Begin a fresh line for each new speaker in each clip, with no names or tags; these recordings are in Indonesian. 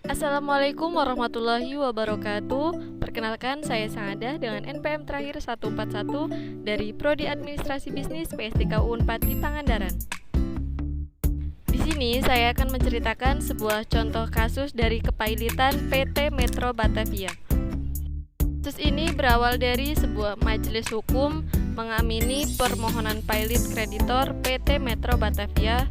Assalamualaikum warahmatullahi wabarakatuh. Perkenalkan, saya Saadah dengan NPM terakhir 141 dari Prodi Administrasi Bisnis PSTK Unpad di Pangandaran. Di sini saya akan menceritakan sebuah contoh kasus dari kepailitan PT Metro Batavia. Kasus ini berawal dari sebuah majelis hukum mengamini permohonan pailit kreditor PT Metro Batavia,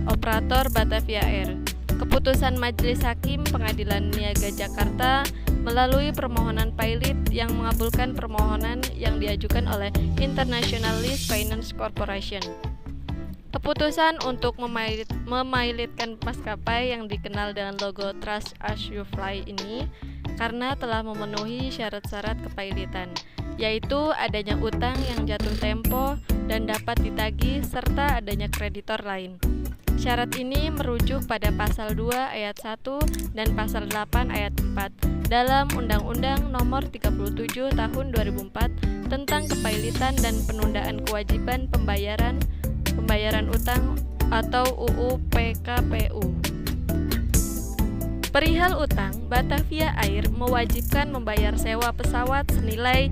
operator Batavia Air. Keputusan Majelis Hakim Pengadilan Niaga Jakarta melalui permohonan pailit yang mengabulkan permohonan yang diajukan oleh International Lease Finance Corporation. Keputusan untuk memailitkan maskapai yang dikenal dengan logo Trust As You Fly ini karena telah memenuhi syarat-syarat kepailitan, yaitu adanya utang yang jatuh tempo dan dapat ditagih serta adanya kreditor lain. Syarat ini merujuk pada pasal 2 ayat 1 dan pasal 8 ayat 4 dalam Undang-Undang Nomor 37 Tahun 2004 tentang kepailitan dan penundaan kewajiban pembayaran utang atau UU PKPU. Perihal utang, Batavia Air mewajibkan membayar sewa pesawat senilai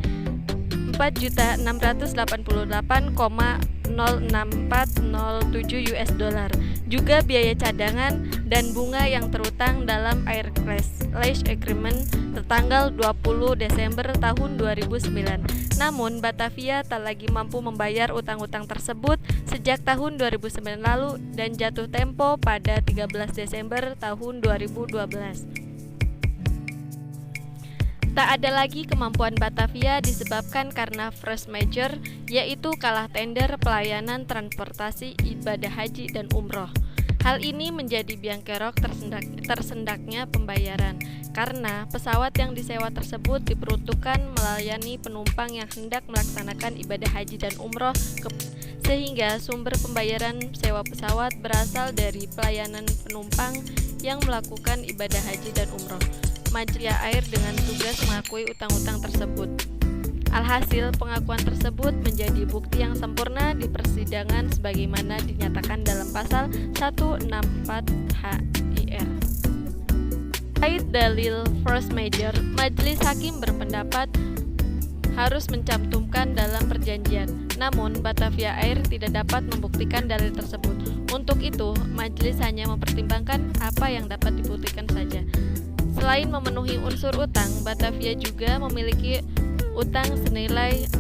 4.688,06407 US dollar, juga biaya cadangan dan bunga yang terutang dalam Air Lease Agreement tertanggal 20 Desember tahun 2009. Namun Batavia tak lagi mampu membayar utang-utang tersebut sejak tahun 2009 lalu dan jatuh tempo pada 13 Desember tahun 2012. Tak ada lagi kemampuan Batavia disebabkan karena force majeure, yaitu kalah tender pelayanan transportasi ibadah haji dan umroh. Hal ini menjadi biang kerok tersendaknya pembayaran, karena pesawat yang disewa tersebut diperuntukkan melayani penumpang yang hendak melaksanakan ibadah haji dan umroh, sehingga sumber pembayaran sewa pesawat berasal dari pelayanan penumpang yang melakukan ibadah haji dan umroh. Batavia Air dengan tugas mengakui utang-utang tersebut. Alhasil, pengakuan tersebut menjadi bukti yang sempurna di persidangan sebagaimana dinyatakan dalam pasal 164 HIR. Terkait dalil force majeure, Majelis Hakim berpendapat harus mencantumkan dalam perjanjian. Namun, Batavia Air tidak dapat membuktikan dalil tersebut. Untuk itu, majelis hanya mempertimbangkan apa yang dapat dibuktikan saja. Selain memenuhi unsur utang, Batavia juga memiliki utang senilai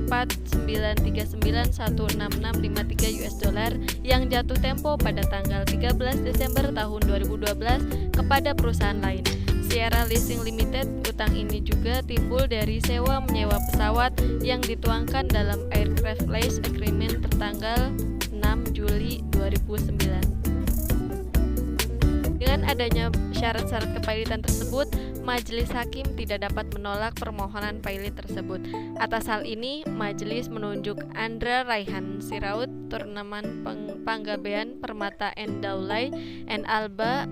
4.939.16653 US dollar yang jatuh tempo pada tanggal 13 Desember tahun 2012 kepada perusahaan lain. Sierra Leasing Limited. Utang ini juga timbul dari sewa menyewa pesawat yang dituangkan dalam Aircraft Lease Agreement tertanggal 6 Juli 2009. Dengan adanya syarat-syarat kepailitan tersebut, Majelis Hakim tidak dapat menolak permohonan pailit tersebut. Atas hal ini, majelis menunjuk Andra Raihan Siraut, Turnaman Panggabean Permata Endaulay, N. Alba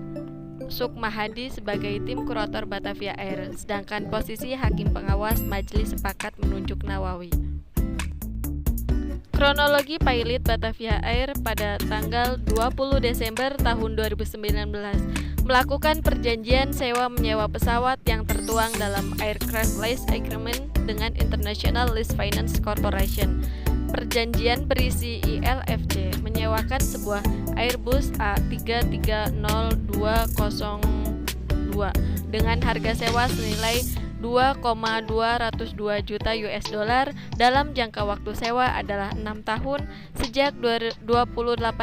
Sukmahadi sebagai tim kurator Batavia Air, sedangkan posisi hakim pengawas majelis sepakat menunjuk Nawawi. Kronologi pailit Batavia Air pada tanggal 20 Desember tahun 2019 melakukan perjanjian sewa menyewa pesawat yang tertuang dalam Aircraft Lease Agreement dengan International Lease Finance Corporation. Perjanjian berisi ILFC menyewakan sebuah Airbus A330-202 dengan harga sewa senilai 2,202 juta US dollar dalam jangka waktu sewa adalah 6 tahun sejak 28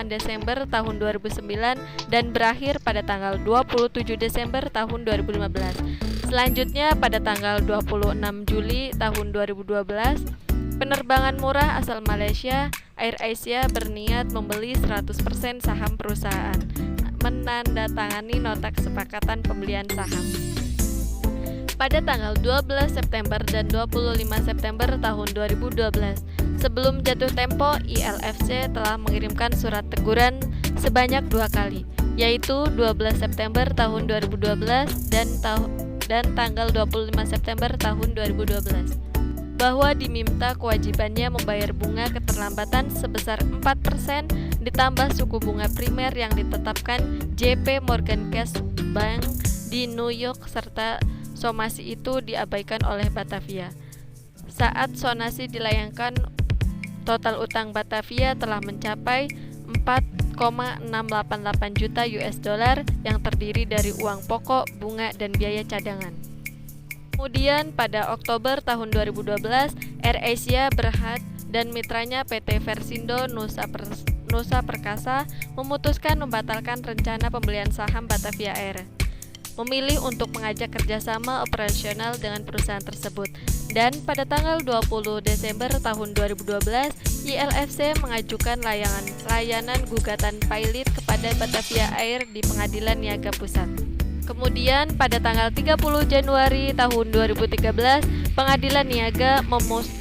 Desember tahun 2009 dan berakhir pada tanggal 27 Desember tahun 2015. Selanjutnya pada tanggal 26 Juli tahun 2012, penerbangan murah asal Malaysia, AirAsia berniat membeli 100% saham perusahaan, menandatangani nota kesepakatan pembelian saham. Pada tanggal 12 September dan 25 September tahun 2012. Sebelum jatuh tempo, ILFC telah mengirimkan surat teguran sebanyak 2 kali, yaitu 12 September tahun 2012 dan tanggal 25 September tahun 2012, bahwa diminta kewajibannya membayar bunga keterlambatan sebesar 4% ditambah suku bunga primer yang ditetapkan JP Morgan Chase Bank di New York serta somasi itu diabaikan oleh Batavia. Saat sonasi dilayangkan, total utang Batavia telah mencapai 4,688 juta US dollar yang terdiri dari uang pokok, bunga, dan biaya cadangan. Kemudian pada Oktober tahun 2012, AirAsia Berhad dan mitranya PT Versindo Nusa Perkasa memutuskan membatalkan rencana pembelian saham Batavia Air, memilih untuk mengajak kerjasama operasional dengan perusahaan tersebut. Dan pada tanggal 20 Desember tahun 2012, ILFC mengajukan layanan gugatan pilot kepada Batavia Air di Pengadilan Niaga Pusat. Kemudian pada tanggal 30 Januari tahun 2013, Pengadilan Niaga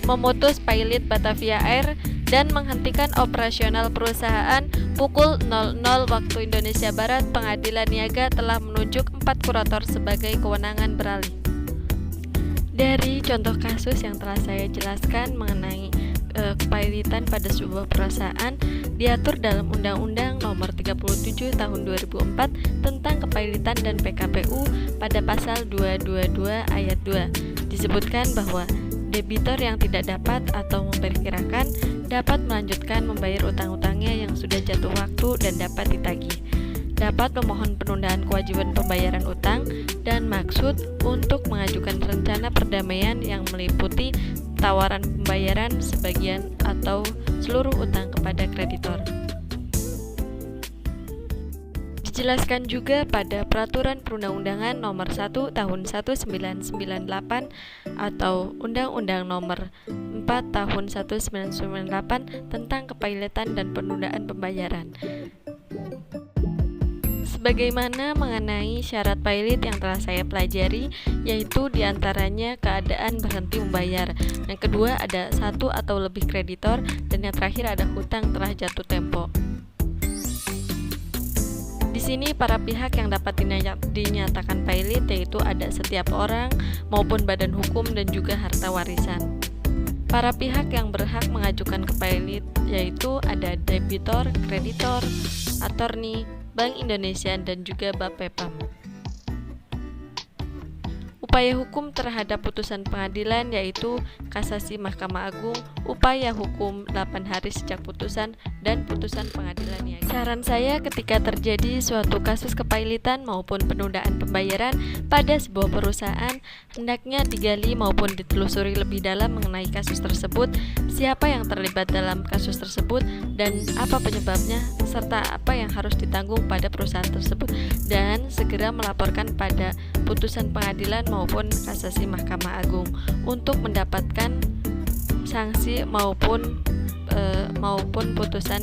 memutus pilot Batavia Air dan menghentikan operasional perusahaan pukul 00 waktu Indonesia Barat. Pengadilan Niaga telah menunjuk 4 kurator sebagai kewenangan beralih. Dari contoh kasus yang telah saya jelaskan mengenai kepailitan pada sebuah perusahaan diatur dalam Undang-Undang Nomor 37 Tahun 2004 tentang kepailitan dan PKPU pada pasal 222 ayat 2. Disebutkan bahwa debitor yang tidak dapat atau memperkirakan dapat melanjutkan membayar utang-utangnya yang sudah jatuh waktu dan dapat ditagih, dapat memohon penundaan kewajiban pembayaran utang, dan maksud untuk mengajukan rencana perdamaian yang meliputi tawaran pembayaran sebagian atau seluruh utang kepada kreditor. Dijelaskan juga pada Peraturan Perundang-undangan Nomor 1 Tahun 1998 atau Undang-Undang Nomor 4 Tahun 1998 tentang kepailitan dan penundaan pembayaran. Sebagaimana mengenai syarat pilot yang telah saya pelajari, yaitu diantaranya keadaan berhenti membayar, yang kedua ada satu atau lebih kreditor, dan yang terakhir ada hutang telah jatuh tempo. Di sini para pihak yang dapat dinyatakan pilot yaitu ada setiap orang maupun badan hukum dan juga harta warisan. Para pihak yang berhak mengajukan ke pilot yaitu ada debitor, kreditor, attorney, Bank Indonesia, dan juga Bapepam. Upaya hukum terhadap putusan pengadilan yaitu kasasi Mahkamah Agung, upaya hukum 8 hari sejak putusan, dan putusan pengadilan niaga. Saran saya ketika terjadi suatu kasus kepailitan maupun penundaan pembayaran pada sebuah perusahaan, hendaknya digali maupun ditelusuri lebih dalam mengenai kasus tersebut, siapa yang terlibat dalam kasus tersebut dan apa penyebabnya, serta apa yang harus ditanggung pada perusahaan tersebut, dan segera melaporkan pada putusan pengadilan maupun kasasi Mahkamah Agung untuk mendapatkan sanksi maupun putusan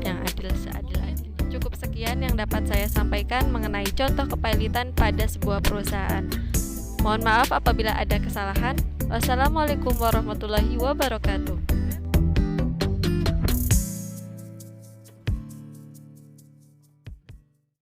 yang adil seadil-adilnya. Cukup sekian yang dapat saya sampaikan mengenai contoh kepailitan pada sebuah perusahaan. Mohon maaf apabila ada kesalahan. Wassalamualaikum warahmatullahi wabarakatuh.